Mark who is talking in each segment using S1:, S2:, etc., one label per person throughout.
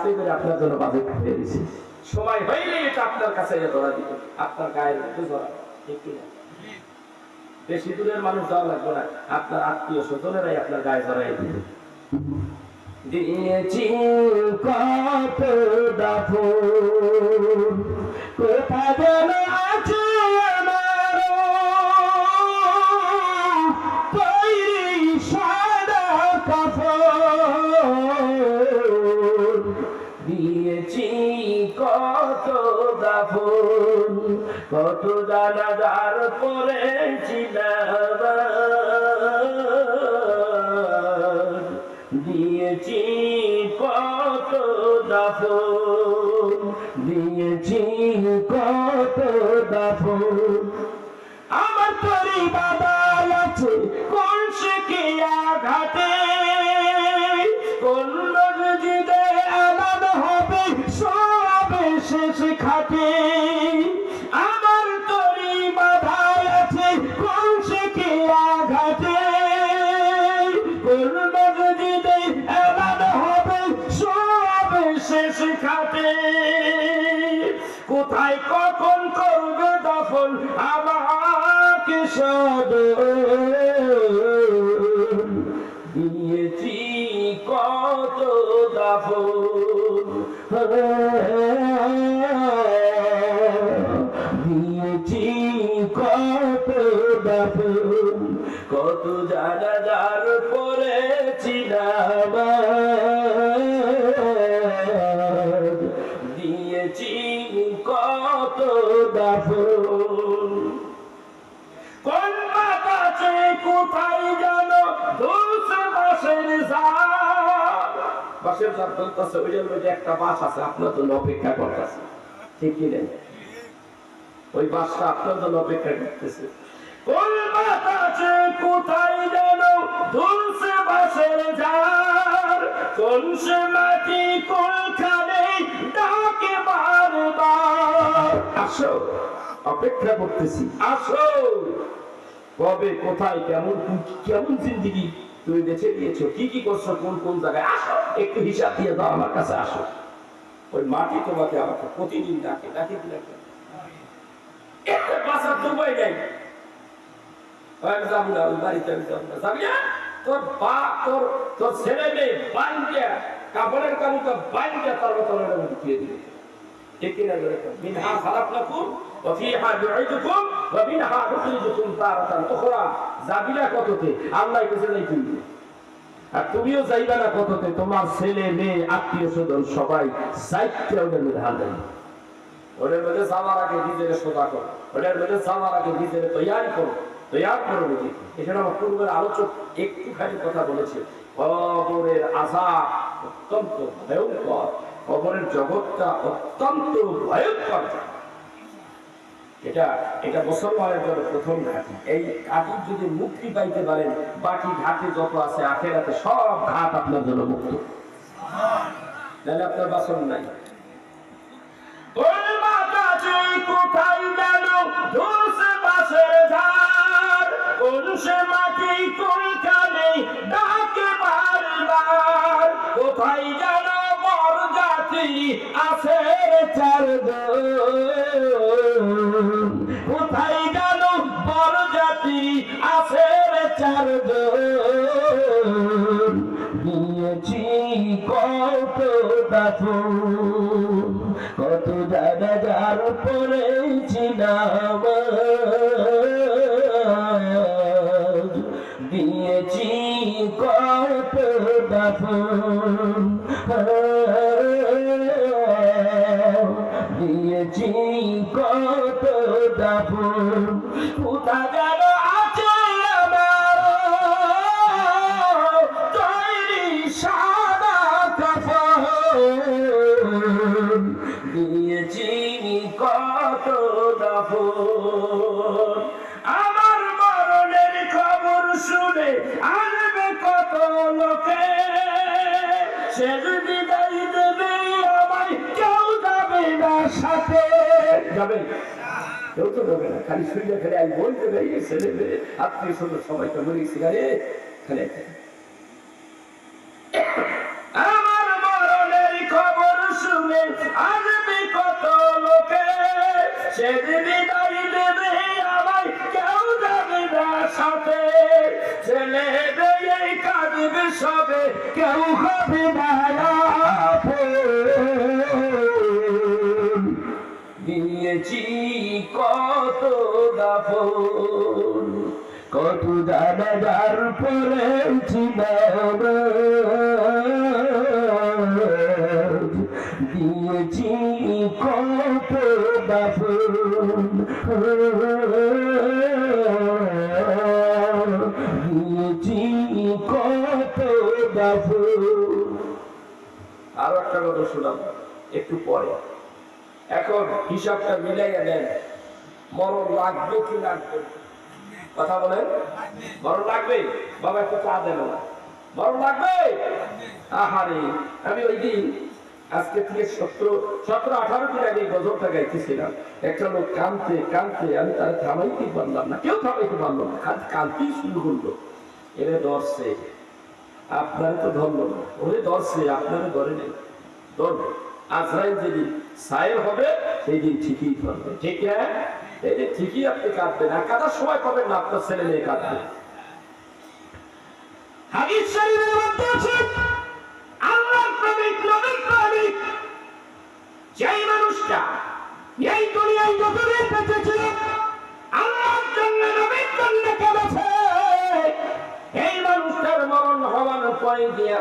S1: আপনার জন্য বাজেট করে দিছি, সময় হইলে এটা আপনার কাছে ধরা দিব, আপনার গায়ের মধ্যে ধরা, ঠিক কিনা? বেশি দূরের মানুষ যাওয়া লাগবে না, আপনার আত্মীয় স্বজনেরাই আপনার গায়ে ধরাই দিবে। দিয়েছি কত দাফন, কোথা যেন আছে আমার তৈরি সাদা কাফন, দিয়েছি কত দাফন, কত জানাজার পড়েছিলাম, দিয়েছি কত দাফন, দিয়েছি কত দাফন। আমার তরি বাবা আছে কোন সে কে আঘাতে, কোন মসজিদে আলাদ হবে সবে শেষ খাতে। আমার তরি বাবা আছে কোন সে কে আঘাতে, কোন মসজিদে আলাদ হবে সবে শেষ খাতে। কোথায় কখন করবে দাফন আমাকে সাধন, দিয়েছি কত দাফন, দিয়েছি কত দাফন, কত জানাজার পড়েছিলাম, দিয়েছি কত দাফন। কোন বাতাসে কোথায় জানো দুসে বাসের ঝাড়, বাসের ঝাড় বলতেছে ওই জন্য যে একটা বাস আছে আপনার জন্য অপেক্ষা করতেছে, ঠিক কি নেই? ওই বাসটা আপনার জন্য অপেক্ষা করতেছে। কোন বাতাসে কোথায় জানো দুসে বাসের ঝাড়, কোন সে মাটি কোনখানে ডাকে বারবার, আসো অপেক্ষা করতেছি, আসো। কবে কোথায় কেমন কেমন জিন্দেগি তুমি বেছে নিয়েছো, কি কি করছো, কোন কোন জায়গায়, আসো একটু হিসাব দিয়ে দাও আমার কাছে, আসো। ওই মাটি তোমাকে আমাকে প্রতিদিন ডাকে, ডাকে কি ডাকে, একটা বাসার দুবাই নাই, যাবি না ওই বাড়িতে, আমি যাবো না, যাবি না। তোর বাপ তোর তোর ছেলে মেয়ে বান্ধে কাপড়ের কালিকা বান্ধে তার মতনের মধ্যে দিয়ে দিবে, ঠিক কিনা? মিনহা খালাকনাকুম ওয়া ফিহা নুঈদুকুম ওয়া মিনহা নুখরিজুকুম তারাতান উখরা। যাবিনা কততে? আল্লাহ কাছে যাইতে দিবে। আর তুমিও যাইবা না কততে? তোমার ছেলে মেয়ে আত্মীয় স্বজন সবাই যাইতে ওদের মধ্যে হাত দেয়। ওদের মধ্যে যাওয়ার আগে নিজের সোজা করো, ওদের মধ্যে যাওয়ার আগে নিজের তৈয়ারি করো, তৈয়ার করো নিজে। এখানে আমার পূর্বের আলোচক একটুখানি কথা বলেছে, কবরের আযাব অত্যন্ত ভয়ঙ্কর, কবরের জগৎটা অত্যন্ত ভয়ঙ্কর। এটা মুসলমানের জন্য প্রথম ঘাঁটি। এই ঘাঁটি যদি মুক্তি পাইতে পারেন, বাকি ঘাটে যত আছে আখেরাতে সব ঘাট আপনার জন্য মুক্ত, তাহলে আপনার বাসন নাই। কোথায় গেল দুসে বাসের ঝাড়, কোন সে মাটি কোনখানে ডাকে বারবার, কোথায় গেল বর জাতি আছে চারজন, কোথায় গেল বর জাতি আছে চারজন, দিয়েছি কত দাফন, কত জানাজার পড়েছিলাম, দিয়েছি কত দাফন, দিয়েছি কত দাফন। কোথা যেন আছে আমার তৈরি সাদা কাফন, দিয়েছি কত দাফন। আমার মরণের খবর শুনে আসবে কত লোকে, সে যদি বিদায় দেবে আমায় কেউ যাবে না সাথে, যাবে কেউ তো যাবে না, খালি শুয়ে খেলে আমি বলতে পারি ছেলে মেয়ে আত্মীয় স্বজন সবাইকে মরে সিগারে খেলে। আমার মরণের খবর আসবে কত লোকে, সেদিন বিদায় দেবে আমায়, কেউ যাবে না সাথে। ছেলে মেয়ে কাঁদবে সবে, কেউ হবে না আপন। দিয়েছি কত দাফন, কত জানাজার পড়েছি নামাজ, দিয়েছি কত দাফন, দিয়েছি কত দাফন। আরো একটা কথা শোনাব একটু পরে। এখন হিসাবটা মিলাইয়া দেন, মরণ লাগবে কি লাগবে? কথা বলেন, মরণ লাগবে? বাবা একটু চা দেন না, মরণ লাগবে? আহারে, আমি ওই দিন আজকে থেকে 17-18 দিন আগে গজলটা গাইতেছিলাম। একটা লোক কাঁদতে কাঁদতে, আমি তার থামাইতে পারলাম না, কেউ থামাইতে পারলো না, কাঁদতেই শুরু করলো। এরে ধরছে, আপনারে তো ধরলো না, ওরে ধরছে, আপনারে ধরে নেই, ধরবে। আজরাইল যেদিন সায়ের হবে সেই দিন ঠিকই ধরবে, ঠিক না? এই যে ঠিকই আপনি কাঁদবেন, আর কাঁদার সময় পাবেন না আপনার ছেলে মেয়ে কাঁদবে। হাদিস শরীফের মধ্যে আছে, আল্লাহর প্রেমিক, নবীর প্রেমিক যেই মানুষটা এই দুনিয়ায় যতদিন বেঁচে ছিল আল্লাহর জন্য, নবীর জন্য কেঁদেছে, এই মানুষটার মরণ হওয়ার পরে দিয়া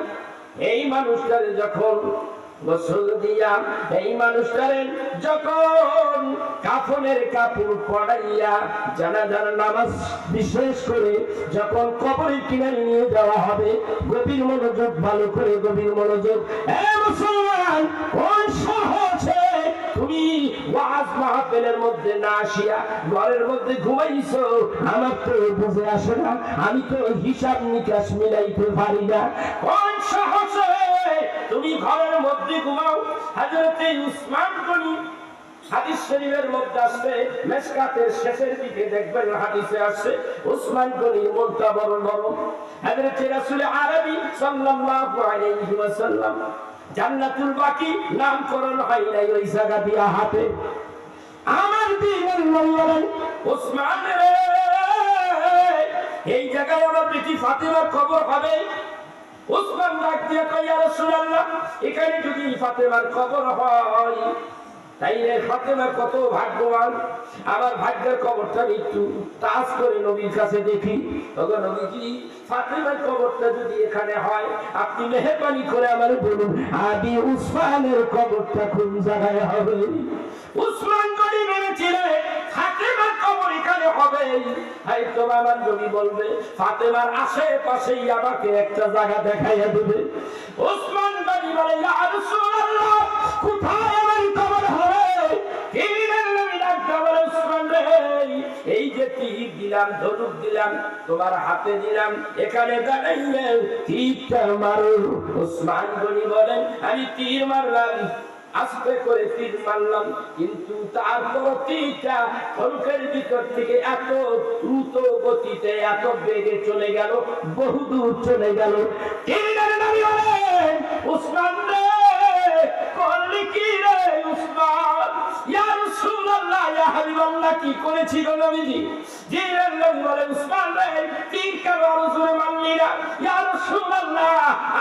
S1: এই মানুষটার যখন গোসল দিয়া, এই মানুষটারে যখন কাফনের কাপড় পরাইয়া জানাজার নামাজ বিশেষ করে যখন কবরের কিনারে নিয়ে যাওয়া হবে, গভীর মনোযোগ, ভালো করে গভীর মনোযোগ। মুসলমান, কোন সাহসে তুমি ওয়াজ মাহফিলের মধ্যে না আসিয়া ঘরের মধ্যে ঘুমাইছো? আমার তো বুঝে আসে না, আমি তো হিসাব নিকাশ মিলাইতে পারি না। কোন সাহসে তুমি ঘরের মধ্যে ঘুমাও? হযরত উসমান গনি হাদিস শরীফের মধ্যে আসছে, মিশকাতের শেষের দিকে দেখবেন হাদিসে আসছে, উসমান গনির মনটা বড় নরম। হযরত রাসূল আরবি সাল্লাল্লাহু আলাইহি ওয়াসাল্লাম জান্নাতুল বাকি নামকরণ হয় নাই ওই জায়গা দিয়া হাতে। আমার দিনের মোল্লারা উসমান রে, এই জায়গায় আমার বেটি ফাতিমার খবর হবে। উসমান ডাক দিয়ে কয়, ইয়া রাসূলুল্লাহ, এখানে যদি ফাতেমার খবর হয় তাইলে ফাতেমা কত ভাগ্যবান, আমার ভাগ্যের খবরটা একটু তাজ করে নবীর কাছে দেখি। তখন নবীজি, ফাতেমার খবরটা যদি এখানে হয় আপনি মেহেরবানি করে আমার বলুন, আদি উসমানের খবরটা কোন জায়গায় হবে? উসমান গনি ভেবেছিলেন ফাতেমার খবর এখানে হবে, হয়তো আমার নবী বলবে ফাতেমার আশেপাশেই আমাকে একটা জায়গা দেখাইয়া দেবে। উসমান গনি বলে, ইয়া রাসূলুল্লাহ, কোথায় আমার খবর হবে? এই যে তীর দিলাম, ধনুক দিলাম, তোমার হাতে দিলাম, এখানে দাঁড়াইলে তীরটা মারো। উসমান গনি বলেন, আমি তীর মারলাম, আস্তে করে তীর মারলাম, কিন্তু তারপর তীরটা ধনুকের ভিতর থেকে এত দ্রুত গতিতে, এত বেগে চলে গেল, বহুদূর চলে গেল। তীরের নবী বলেন, উসমান রে, করলি কি রে উসমান? ইয়া রাসূলুল্লাহ, ইয়া হাবিবাল্লাহ, কি করেছি গো নবীজি? জিবরাইল নবী বলে, উসমান রে, তিন কেন আরো জোরে মারলি না? ইয়া রাসূলুল্লাহ,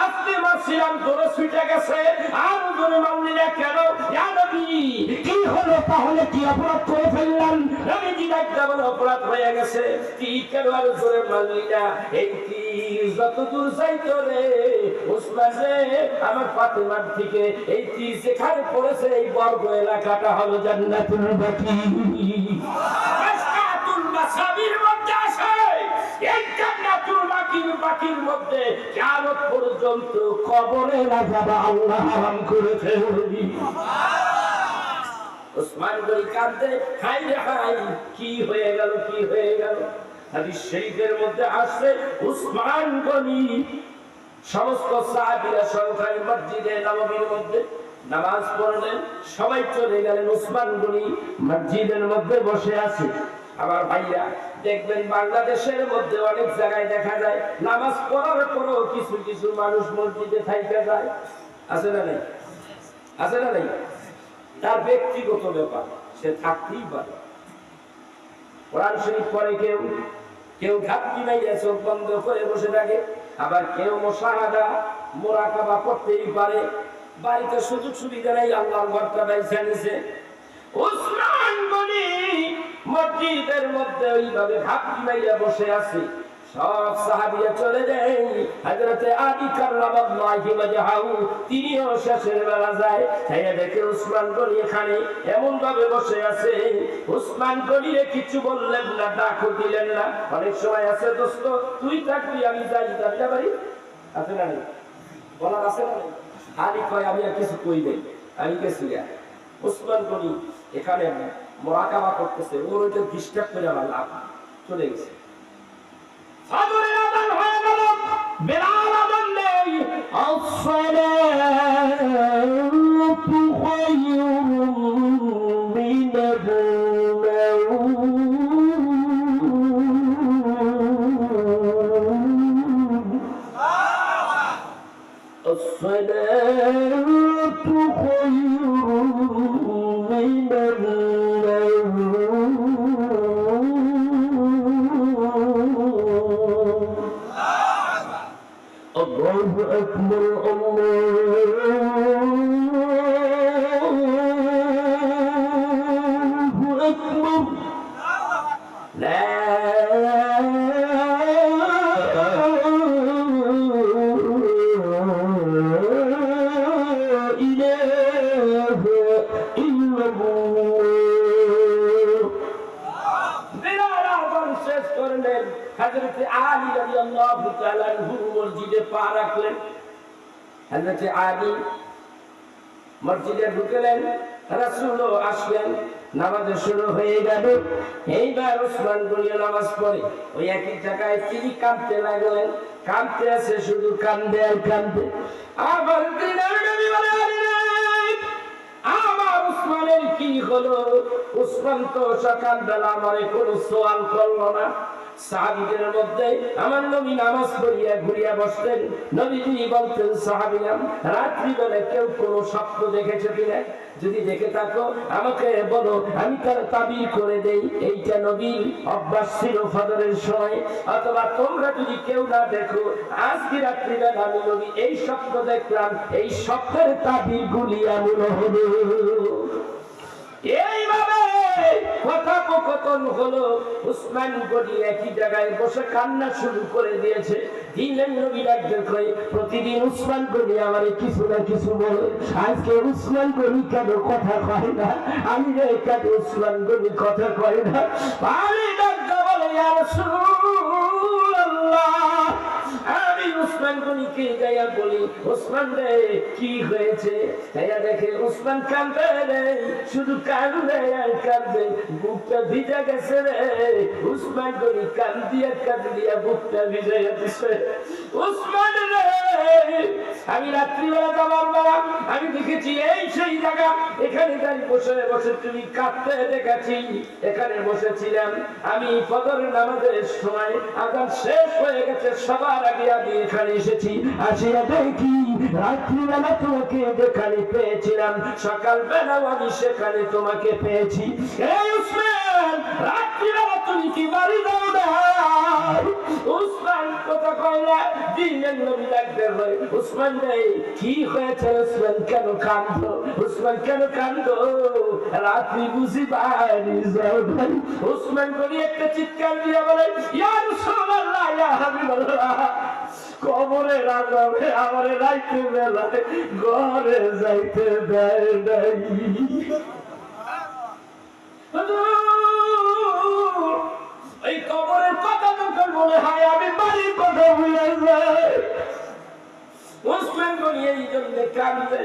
S1: আস্তে মারছিলাম, জোরে ছুটে গেছে, আরো জোরে মারলি না কেন? ইয়া নবী, কি হলো তাহলে? কি অপরাধ করে ফেললাম? নবীজি ডাকতে বলে, অপরাধ হয়ে গেছে, তিন কেন আরো জোরে মারলি না? এই তীর যত দূর যাইতো রে উসমান রে, আমার ফাতেমার থেকে এই তীর যেখানে পড়েছে এই বর্গ এলাকাটা হলো জান্নাতুল বাকি। মিশকাতুল মাসাবির মধ্যে আছে, এই জান্নাতুল বাকির মধ্যে কিয়ামত পর্যন্ত কবরে রাখবা আল্লাহ হারাম করেছে। উসমান গনি কাঁদতে, হায় রে হায়, কি হয়ে গেল, কি হয়ে গেল? হাদিস শরীফের মধ্যে আসছে, উসমান গনি সমস্ত সাহাবীরা সহকারী মসজিদে নববীর মধ্যে নামাজ পড়লেন, সবাই চলে গেলেন, উসমান গনি মসজিদের মধ্যে বসে আছে। আমার ভাইরা দেখবেন বাংলাদেশের মধ্যে অনেক জায়গায় দেখা যায় নামাজ পড়ার পরও কিছু কিছু মানুষ মসজিদে থাইকা যায়, আছে না নাই? আছে না নাই? তার ব্যক্তিগত ব্যাপার, সে থাকতেই পারে। কোরআন শরীফ পড়ে কেউ, কেউ ঘাপটি মাইয়া চোখ বন্ধ করে বসে থাকে, আবার কেউ মুশাহাদা মুরাকাবা করতেই পারে। বাড়িতে সুযোগ সুবিধা নেই, আল্লাহর ঘরটা বাইসা নিছে। উসমান গনি মসজিদের মধ্যে ওইভাবে ঘাপটি মাইয়া বসে আছে। সব সাহাবীরা চলে যায়, হযরতে আলী কাররামাল্লাহু ওয়াজহাহু তিনিও শেষের বেলা যায়, তাইয়া দেখে উসমান গনি এখানে এমন ভাবে বসে আছে। উসমান গনিরে কিছু বললেন না, ডাকও দিলেন না। অনেক সময় আছে দোস্ত, তুই থাকবি আমি যাই, যাবি না বাড়ি, আছে না নেই বলার আছে না নেই? আলী কয় আমি আর কিছু কই দেই, আমি গেছি। উসমান গনি এখানে মুরাকাবা করতেছে, ওর ওইটা ডিস্টার্ব করে আমার লাভ, চলে গেছে। ফজরের আযান হয়ে গেল, বেলাল আযান দেয়, আসসালাতু খায়রুম মিনাল নাওম, আসসালাতু খায়রুম মিনাল নাওম। الله أكبر الله أكبر لا إله إلا الله। بلال আযান শেষ করলেন, হযরত আলী রাদিয়াল্লাহু তাআলা আনহু মসজিদে পা রাখলেন। হযরত আলী মসজিদে ঢুকলেন, রাসূলও আসলেন, নামাজ শুরু হয়ে গেল। এইবার উসমান গনি নামাজ পড়ে ওই একই জায়গায় তিনি কাঁদতে লাগলেন। কাঁদতে আছে, শুধু কান্দে আর কান্দে। আবার দিনের নবী বলে, আমার উসমানের কি হলো? উসমান তো সকালবেলা আমারে কোনো সওয়াল করলো না। সাহাবীদের মধ্যে আমার নবী নামাজ পড়িয়া ঘুরিয়া বসতেন। নবীজি বলতেন, সাহাবীরা রাত্রিবেলা কেউ কোনো স্বপ্ন দেখেছে কিনা? যদি দেখে থাকো আমাকে বলো, আমি তার তাবির করে দেই। এইটা নবীর অভ্যাস ছিল ফজরের সময়। অথবা তোমরা যদি কেউ না দেখো, আজকে রাত্রিবেলা আমি নবী এই স্বপ্ন দেখলাম, এই স্বপ্নের তাবির গুলি এমন হলো। এইভাবে কথোপকথন হলো। উসমান গনি একই জায়গায় বসে কান্না শুরু করে দিয়েছে। দিলেন নবী ডাকতে কই, প্রতিদিন উসমান গনি আমারে কিছু না কিছু বলে, আজকে উসমান গনি কেন কথা কয় না? আমি রে কেন উসমান গনি কথা কয় না? আমি ডাকতে বলে, ইয়া রাসূলুল্লাহ, আমি উসমান গনিকে যাইয়া বলি, উসমান রে কি হয়েছে? তাইয়া দেখে উসমান কাঁদে রে, শুধু কান্দে আর কান্দে, বুকটা ভিজে গেছে রে। উসমান গনি কান্দিয়া বুকটা ভিজে গেছে। উসমান রে, আমি রাত্রিবেলা যাবার বেলা আমি দেখেছি এই সেই জায়গা, এখানে দাঁড়িয়ে বসে বসে তুমি কাঁদতে দেখেছি। এখানে বসেছিলাম আমি ফজরের নামাজের সময়, আযান শেষ হয়ে গেছে, সবার আগে আমি এখানে এসেছি। আসিয়া দেখি রাত্রিবেলা তোমাকে যেখানে পেয়েছিলাম, সকালবেলাও আমি সেখানে তোমাকে পেয়েছি। এই উসমান, রাত্রিবেলা তুমি কি বাড়ি যাও না? উসমান কথা কয় না। দিনের নবী ডাকতে হয়, উসমান রে কি হয়েছে? উসমান কেন কাঁদো? উসমান কেন কাঁদো? রাত্রি বুঝি বাড়ি যাও না? উসমান করে একটা চিৎকার দিয়ে বলে, ইয়া রাসূলুল্লাহ, ইয়া হাবিবাল্লাহ, কবরে রাখবে আমারে রাইতে বেলায় ঘরে যাইতে দেয় নাই। এই কবরের কথা যখন মনে হয় আমি বাড়ির কথা ভুলে যাই। উসমান গনি এই জন্য কাঁদে।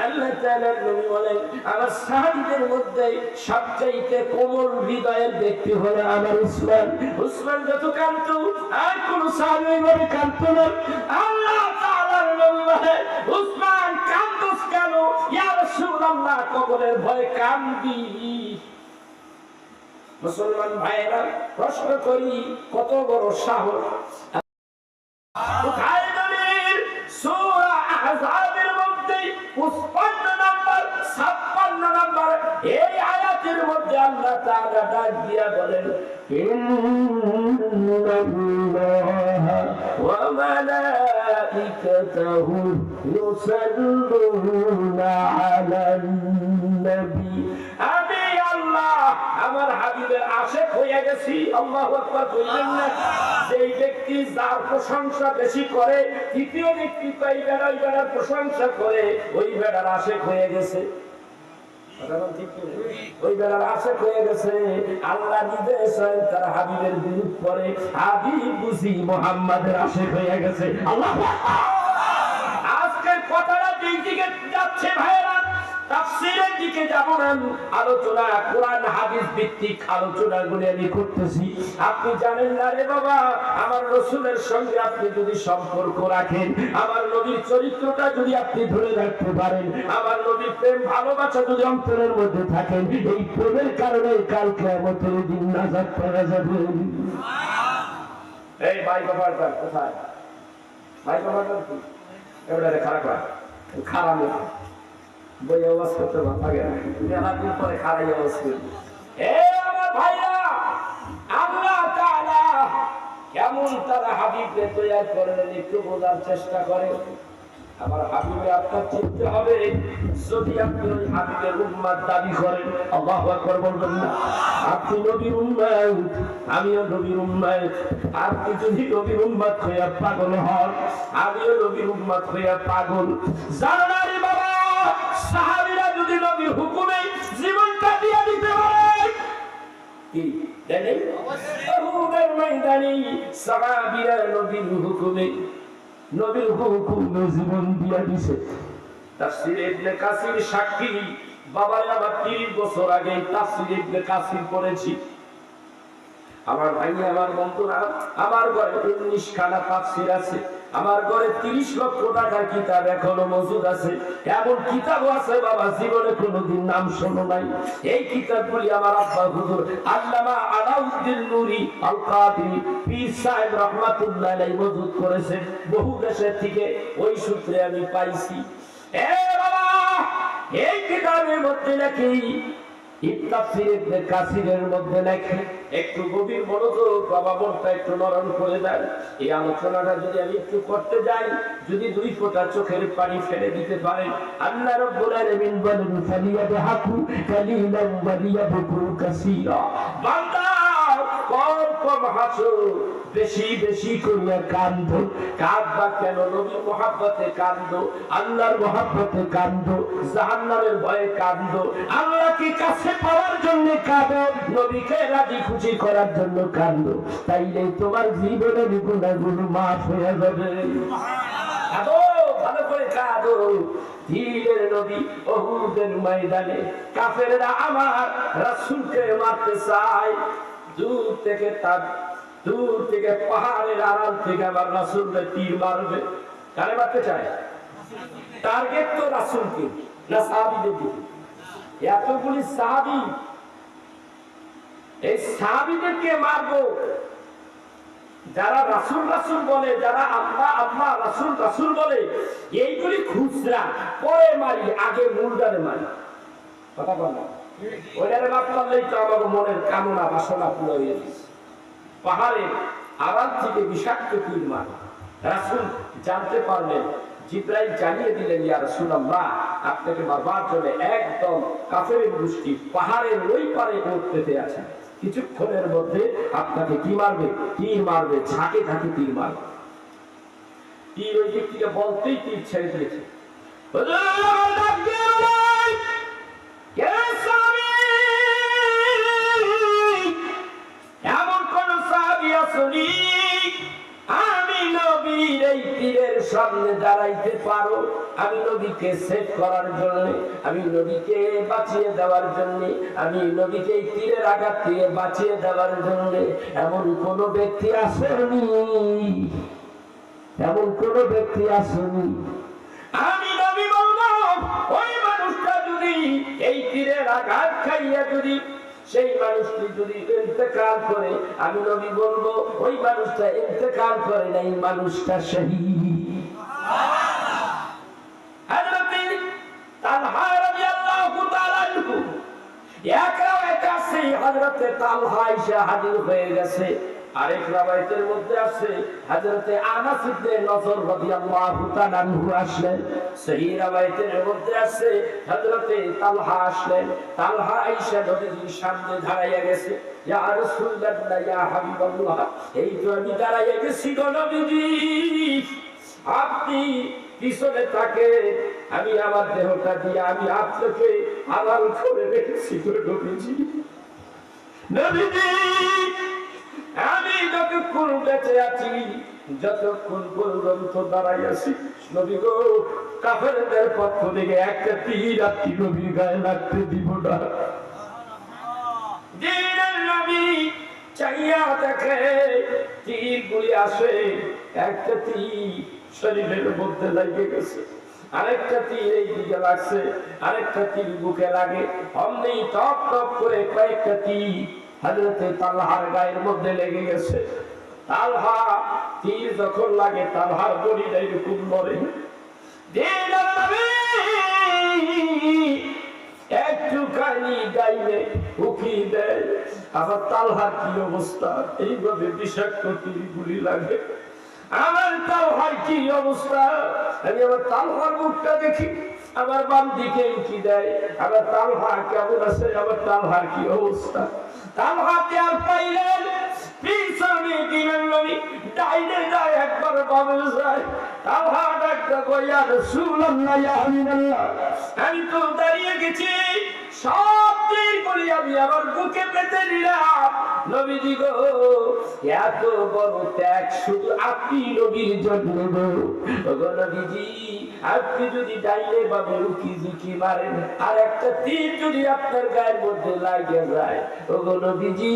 S1: আল্লাহ তাআলার নবী বলেন, আমার সাহাবীদের মধ্যে সবচাইতে কোমল হৃদয়ের ব্যক্তি হলো আমার উসমান। উসমান যত কাঁদতো আর কোন সাহাবী এইভাবে কাঁদতো না। আল্লাহ তাআলার নবী বলেন, উসমান কাঁদতোস কেন? ইয়া রাসূলুল্লাহ, কবরের ভয়ে কাঁদি। মুসলমান ভাইরা, প্রশ্ন করি, কত বড় সাহস! সূরা আহজাবের মধ্যে 55 নম্বর 56 নম্বর এই আয়াতের মধ্যে আল্লাহ তাআলা ডাক দিয়া বলেন ইন্নাল্লাহা ওয়া মালাইকাতাহু ইউসাল্লুনা আলান নবী। আমি আল্লাহ আমার হাবিবের আশিক হয়ে গেছি। আল্লাহু আকবার কইলেন না? যেই ব্যক্তি যার প্রশংসা বেশি করে, তৃতীয় ব্যক্তি ওই বেড়ার প্রশংসা করে, ওই বেড়ার আশিক হয়ে গেছে। ওই বেলার আশিক হয়ে গেছে। আল্লাহ নিজে স্বয়ং তার হাবিবের বিরুদ্ধ করে, হাবিব বুঝি মুহাম্মাদের আশিক হয়ে গেছে। আল্লাহু আকবার। আজকের কথাটা দিকে যাচ্ছে ভাইরা, তাফসীরের দিকে যাব না, আলোচনা কোরআন হাদিস ভিত্তিক আলোচনাগুলো আমি করতেছি। আপনি জানেন না রে বাবা, আমার রাসূলের সঙ্গে আপনি যদি সম্পর্ক রাখেন, আমার নবীর চরিত্রটা যদি আপনি ধরে রাখতে পারেন, আমার নবীর প্রেম ভালোবাসা যদি অন্তরের মধ্যে থাকেন, এই প্রেমের কারণে কাল কিয়ামতের দিন নাজাত পাওয়া যাবে। এই ভাই বাবাটা কোথায়? ভাই বাবাটা কি এবারে খারাপ খারাপ বই আওয়াজ করতে ভালো লাগে না, মেলাদিন পরে খারাই আওয়াজ করি। আমার ভাইরা, আল্লাহ তাআলা কেমন তারা হাবিবকে তৈরি করলেন একটু বোঝার চেষ্টা করে। আমার হাবিবে আপনার চিনতে হবে, যদি আপনি ওই হাবিবের উম্মত দাবি করেন। আল্লাহু আকবার বলবেন না? আপনি নবীর উম্মত, আমিও নবীর উম্মত। আপনি যদি নবীর উম্মত হয়ে পাগল হন, আমিও নবীর উম্মত হয়ে পাগল। জানো না রে বাবা, সাহাবীরা যদি নবীর হুকুমে জীবনটা দিয়ে দিতে পারে, কি জানেন? উহুদের ময়দানে সাহাবীরা নবীর হুকুমে জীবন দিয়ে দিছে। তাফসীর ইবনে কাসির সাক্ষী। বাবা আমার 30 বছর আগে তাফসীর ইবনে কাসির পড়েছি। আমার ভাই, আমার বন্ধুরা, আমার ঘরে 19 খানা তাফসীর আছে। আমার ঘরে 30 লক্ষ টাকার কিতাব এখনো মজুদ আছে। এমন কিতাবও আছে বাবা জীবনে কোনোদিন নাম শোনো নাই। এই কিতাবগুলি আমার আব্বা হুজুর আল্লামা আলাউদ্দিন নুরি আল কাদরি পীর সাহেব রাহমাতুল্লাহ আলাইহি মজুদ করেছেন বহু দেশের থেকে। ওই সূত্রে আমি পাইছি। বাবা, এই কিতাবের মধ্যে নাকি তাফসীর ইবনে কাসিরের মধ্যে লেখে, একটু গভীর মনোযোগ বাবা, মনটা একটু নরম করে দেন। এই আলোচনাটা যদি আমি একটু করতে যাই, যদি 2 ফোঁটা চোখের পানি ফেলে দিতে পারেন, আল্লাহ রাব্বুল আলামিন বলেন ফালিয়াদহাকু কালিলান ওয়া লিয়াবকু কাসীরা। বান্দা কম কম হাসো, বেশি বেশি করিয়া কান্দো। কাঁদবা কেন? নবীর মহব্বতে কান্দো, আল্লাহর মহব্বতে কান্দো, জাহান্নামের ভয়ে কান্দো, আল্লাহকে কাছে পাওয়ার জন্য কাঁদো, নবীকে রাজি খুশি করার জন্য কান্দো। তাইলে তোমার জীবনের গুনাহগুলো মাফ হয়ে যাবে। কাঁদো, ভালো করে কাঁদো। ধীরের নবী উহুদের ময়দানে কাফেররা আমার রাসূলকে মারতে চায়। দূর থেকে পাহাড়ের আড়াল থেকে আমার রাসূলকে তীর মারবে। কারে মারতে চায়? টার্গেট তো রাসূলকে না সাহাবীদের দিকে। এতগুলি সাহাবী, এই সাহাবীদেরকে মারবো যারা রাসূল রাসূল বলে, যারা আল্লাহ আল্লাহ রাসূল রাসূল বলে, এইগুলি খুচরা, পরে মারি, আগে মূলটারে মারি। কথা বল, ওইটারে মারলেই তো আমার মনের কামনা বাসনা পুরো হয়ে গেছে। পাহাড়ে আড়াল থেকে বিষাক্ত তীর মার। রাসূল জানতে পারলেন, জিবরাইল জানিয়ে দিলেন, ইয়া রাসূলুল্লাহ, আপনাকে মারবার জন্য একদম কাফেরের গোষ্ঠী পাহাড়ের ওই পারে ওঠ পেতে আছে। কিছুক্ষণের মধ্যে আপনাকে কি মারবে? তীর মারবে, ঝাঁকে ঝাঁকে তীর মারবে। তীর ওই দিক থেকে বলতেই তীর ছেড়ে দিয়েছে। এমন কোন সাহাবী আসেনি আমি নবীর এই তীরের সামনে দাঁড়াইতে পারো, আমি নবীকে সেভ করার জন্য, আমি নবীকে বাঁচিয়ে দেওয়ার জন্য, আমি নবীকে এই তীরের আঘাত থেকে বাঁচিয়ে দেওয়ার জন্য এমন কোন ব্যক্তি আসেনি, এমন কোন ব্যক্তি আসেনি। আমি নবী বলবো, ওই মানুষটা যদি এই তীরের আঘাত খাইয়া যদি সেই মানুষটি যদি ইন্তেকাল করে, আমি নবী বলবো ওই মানুষটা ইন্তেকাল করে নাই, মানুষটা শহীদ। হযরত তালহা রাদিয়াল্লাহু তাআলা আনহু এক রাওয়ায়াতে আছে হযরতে তালহা এসে হাজির হয়ে গেছে, আরেক রাওয়ায়াতের মধ্যে আছে হযরতে আনাস ইবনে নজর রাদিয়াল্লাহু তাআলা আনহু আসলেন। সহিহ রাওয়ায়াতের মধ্যে আছে হযরতে তালহা আসলেন। তালহা আয়েশা নবীজির সামনে দাঁড়াইয়া গেছে, ইয়া রাসূলুল্লাহ ইয়া হাবিবাল্লাহ, এই তো আমি দাঁড়াইয়া গেছি গো নবীজি, আপনি পিছনে থাকে, আমি আমার দেহটা দিয়ে আমি আপনাকে আড়াল করে রেখেছি গো নবীজি। নবীজি, আমি যতক্ষণ বেঁচে আছি, যতক্ষণ পর্যন্ত দাঁড়াই আছি, নবী গো, কাফেরদের পক্ষ থেকে একটা তীর আপনি নবীর গায়ে লাগতে দিব না। দিনের নবী চাইয়া দেখে তীর গুলি আসে, একটা তীর শরীরের মধ্যে লাগে গেছে, আরেকটা তীর এই দিকে লাগছে, আরেকটা তীর বুকে লাগে, অমনি টপ টপ করে কয়েকটা তীর হযরতে তালহার গায়ের মধ্যে লেগে গেছে। তালহা তীর যখন লাগে তালহার বডিটা এরকম নড়ে। একটুখানি গাইলে উকি দেয়, আবার তালহার কি অবস্থা, এইভাবে বিষাক্ত তীরগুলি লাগে। আমার তালহার কি অবস্থা, আমি আমার তালহার মুখটা দেখি, আমার বাম দিকে উকি দেয়, আবার তালহা কেমন আছে, আমার তালহার কি অবস্থা। তালহাতে আর পাইলেন পিছনে দিলেন নবী, ডাইনে যায় একবার বামে যায়। তালহা ডাকতে কইয়া রাসূলুল্লাহ ইয়া হাবিবাল্লাহ, আমি তো দাঁড়িয়ে গেছি, সব তীর করি আমি আমার বুকে পেতে নিলাম। নবীজি গো, এত বড় ত্যাগ শুধু আপনি নবীর জন্য গো। ওগো নবীজি, আপনি যদি ডাইনে বামে উকি ঝুঁকি মারেন, আর একটা তীর যদি আপনার গায়ের মধ্যে লাগে যায়, ওগো নবীজি,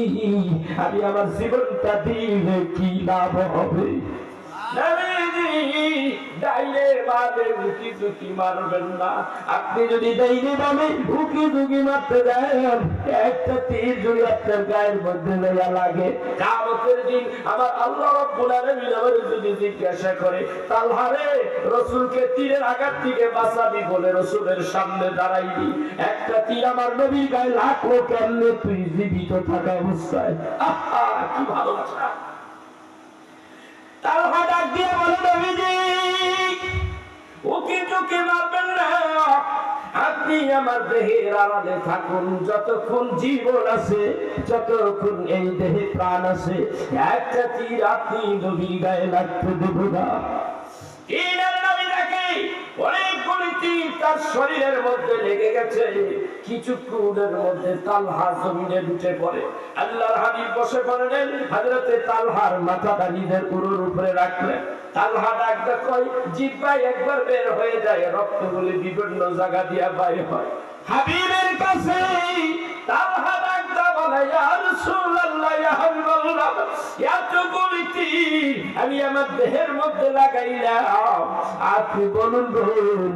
S1: আমি আমার জীবনটা দিলে কি লাভ হবে? ডাইনে বামে উকি ঝুঁকি মারবেন না। আপনি যদি ডাইনে বামে উকি ঝুঁকি মারতে দেন, একটা তীর যদি আপনার গায়ের মধ্যে লাগে, কিয়ামতের দিন আমার আল্লাহ রাব্বুল আলামিন আমাদের যদি জিজ্ঞাসা করে, তালহা রে, রাসূলকে তীরের আঘাত থেকে বাঁচাবি বলে রাসূলের সামনে দাঁড়াইবি, একটা তীর আমার নবীর গায়ে লাগলো কেমনে তুই জীবিত থাকা অবস্থায়? আহা, কি ভালোবাসা! তালহা ডাক দিয়ে বলে, নবীজি, উকি ঝুঁকি মারবেন না, আপনি আমার দেহের আড়ালে থাকুন, যতক্ষণ জীবন আছে, যতক্ষণ এই দেহে প্রাণ আছে, একটা তীর আপনি নবীর গায়ে লাগতে দেব না। অনেকগুলি তীর তার শরীরের মধ্যে লেগে গেছে, কিছুক্ষণের মধ্যে তালহা জমিনে উঠে পড়ে। আল্লাহর হাবিব বসে পড়লেন, হযরতে তালহার মাথাটা নিজের উরুর উপরে রাখলেন। তালহা ডাকতে কয়, জিহ্বা একবার বের হয়ে যায়, রক্তগুলি বিভিন্ন জায়গা দিয়ে বাইর হয়। হাবিবের কাছে তালহা ডাকতে বলে, ইয়া রাসূলুল্লাহ ইয়া হাবিবাল্লাহ, এতগুলি তীর আমি আমার দেহের মধ্যে লাগাইলাম, আপনি বলুন গো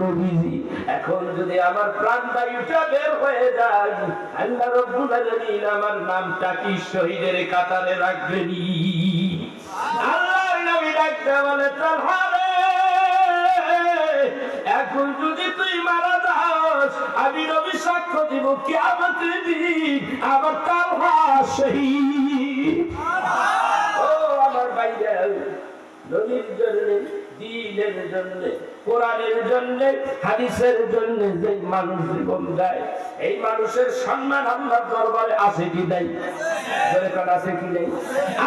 S1: নবীজি, এখন যদি আমার প্রাণবায়ুটা বের হয়ে যায়, আল্লাহ রাব্বুল আলামিন আমার নামটা কি শহীদের কাতারে রাখবেনি? আল্লাহর নবী ডাকতে বলে, তালহা রে, এখন যদি তুই মারা যাস, আমি নবী সাক্ষ্য দিব কিয়ামতের দিন আমার তালহা শহীদ। ও আমার ভাইরা, নবীর জন্য, দ্বীনের জন্য, কোরআনের জন্য, হাদিসের জন্য যে মানুষ জীবন দেয়, এই মানুষের সম্মান আল্লাহর দরবারে আছে কি নাই? আছে কি নাই?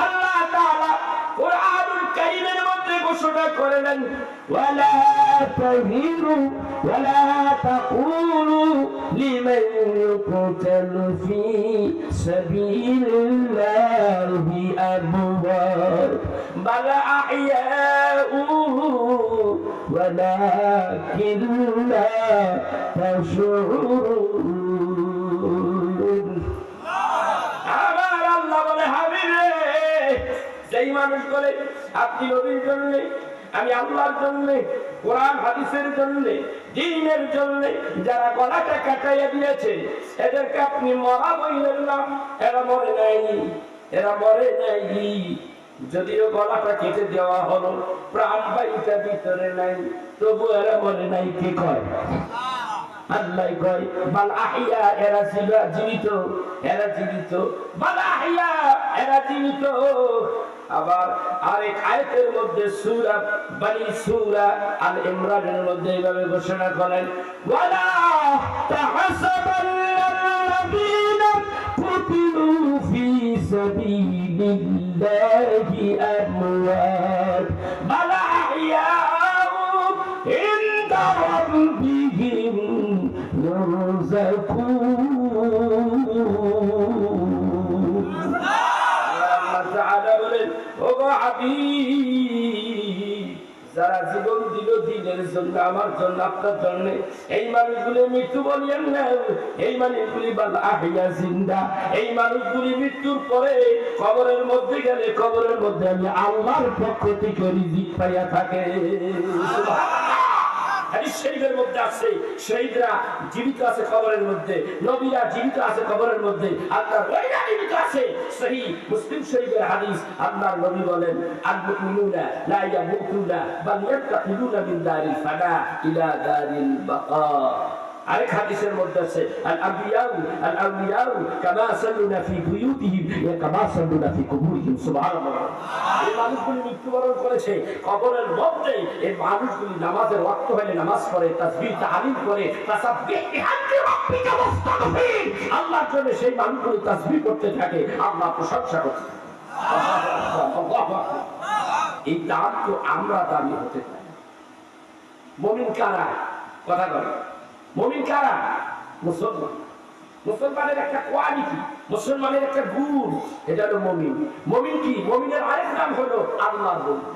S1: আল্লাহ তাআলা কোরআনুল কারীমের মধ্যে ঘোষণা করেন, ওয়ালা তাহিনু ওয়ালা তাকুলু লিমান ইউকতালু ফি সাবিলিল্লাহি আমওয়াত বাল আহইয়াউ ওয়ালাকিন লা তাশউরুন। আমার আল্লাহ বলে, হাবিবে, যেই মানুষ বলে আপনি নবীর জন্য, আমি আল্লাহর জন্য, কোরআন হাদিসের জন্য, দ্বীনের জন্য যারা গলাটা কাটাইয়া দিয়েছে, এদেরকে আপনি মরা বললেন না। এরা মরে নাই, এরা মরে নাই, যদিও গলাটা কেটে দেওয়া হলো, প্রাণবায়ুটা ভিতরে নাই, তবু এরা মরে নাই। কে কয়? আল্লাহ কয় বাল আহিয়া, এরা জীবিত, এরা জীবিত, বাল আহিয়া, এরা জীবিত। আবার আরেক আয়াতের মধ্যে সূরা আল ইমরানের মধ্যে এইভাবে ঘোষণা করেন, ওয়ালা তাহসাবাল্লাযীনা কুতিলু ফী সাবিলিল্লাহি আমওয়াত বাল আহইয়াউ ইনদা রাব্বিহিম يرزقون। যারা জীবন দিল দিনের জন্য, আমার জন্য, আপনার জন্য, এই মানুষগুলি মৃত্যু বলিয়েন না, এই মানুষগুলি আহিয়া জিন্দা, এই মানুষগুলি মৃত্যুর পরে কবরের মধ্যে গেলে কবরের মধ্যে আমি আল্লাহর পক্ষ থেকে রিজিক পাইয়া থাকে। হাদিস শরীফের মধ্যে আছে শহীদরা জীবিত আছে কবরের মধ্যে, নবীরা জীবিত আছে কবরের মধ্যে, আল্লাহর ওলিরা জীবিত আছে। সহিহ মুসলিম শরীফের হাদিস, আল্লাহর নবী বলেন, আল মুমিনুনা লা ইয়ামুতুনা বাল ইয়ান্তাকিলুনা মিন দারিল ফানা ইলা দারিল বাকা। আরেক হাদিসের মধ্যে আছে, আল আউলিয়াউ কামা সাল্লুনা ফি বুয়ুতিহিম ওয়া কামা সাল্লুনা ফি কুবুরিহিম। সুবহানাল্লাহ। এই মানুষগুলি মৃত্যুবরণ করেছে কবরের মধ্যে, এই মানুষগুলি নামাজের ওয়াক্ত হলে নামাজ পড়ে, তাসবিহ তাহলিল করে, তাসাব্বিহ বিহামদি রাব্বিকা ওয়াস্তাগফির, আল্লাহর জন্য সেই মানুষগুলি তাসবিহ করতে থাকে, আল্লাহ প্রশংসা করতে। আল্লাহু আকবার। এই দাম তো আমরা দামি হতে পারি। মুমিন কারা? কথা বলে মুমিন কারা? মুসলমান। মুসলমানের একটা কোয়ালিটি, মুসলমানের একটা গুণ, এটা হলো মুমিন। মুমিন কি? মুমিনের আরেক নাম হলো আল্লাহর বন্ধু।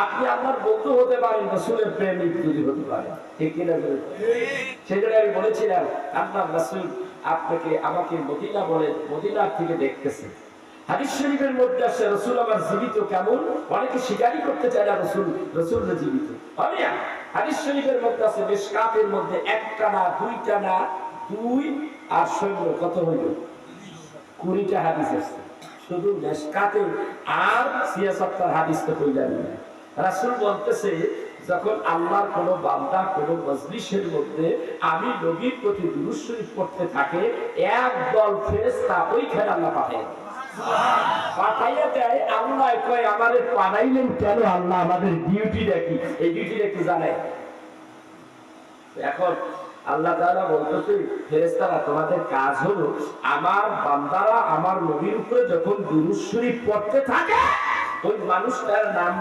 S1: আপনি আল্লাহর বন্ধু হতে পারেন, রাসূলের প্রেমিক যদি হতে পারেন, ঠিক কিনা? সেজন্য আমি বলেছিলাম, আল্লাহর রাসূল আপনাকে আমাকে মদিনা বলে মদিনার থেকে দেখতেছে। হাদিস শরীফের মধ্যে আছে রাসূল আমার জীবিত। কেমন? অনেকে স্বীকারই করতে চায় না রাসূল জীবিত। আমি হাদিস শরীফের মধ্যে আছে, মিশকাতের মধ্যে একটা না দুইটা না, 2 আর 16 কত হইল? 20টা হাদিস আছে শুধু মিশকাতে। আর 76 হাদিস তো কই জানি না। রাসূল বলতেছে, যখন আল্লাহর কোন বান্দা কোন মজলিসের মধ্যে আমি নবীর প্রতি দুরূদ শরীফ পড়তে থাকে, একদল ফেরেশতা ওইখানে আল্লাহ পাঠাইয়া দেয়। আল্লাহ কয়, আমাদের পাঠাইলেন কেন? আল্লাহ আমাদের ডিউটি দেখি, এই ডিউটি একটু জানাই। এখন আল্লাহ তাআলা বলতেছে, ফেরেশতারা তোমাদের কাজ হলো আমার বান্দারা আমার নবীর উপরে যখন দুরূদ শরীফ পড়তে থাকে, ওই মানুষটার নাম